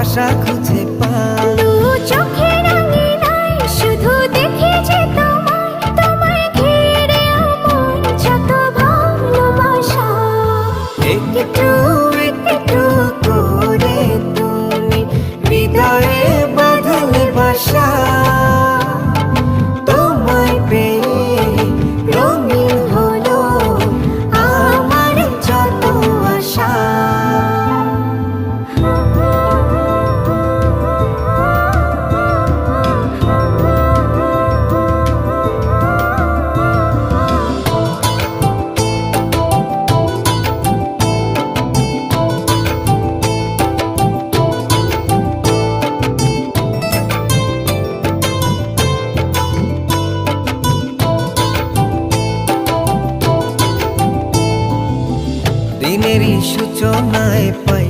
ভাষা খুঁজে পাই। দু চোখের আঙিনায় শুধু দেখি যে তোমায়, তোমায় ঘিরে আমার যত ভালোবাসা। একটু একটু করে তুমি হৃদয়ে বাঁধলে বাসা। তোমায় পেয়ে রঙিন হলো আমার যত আশা। দিনেরই সূচনায় পাই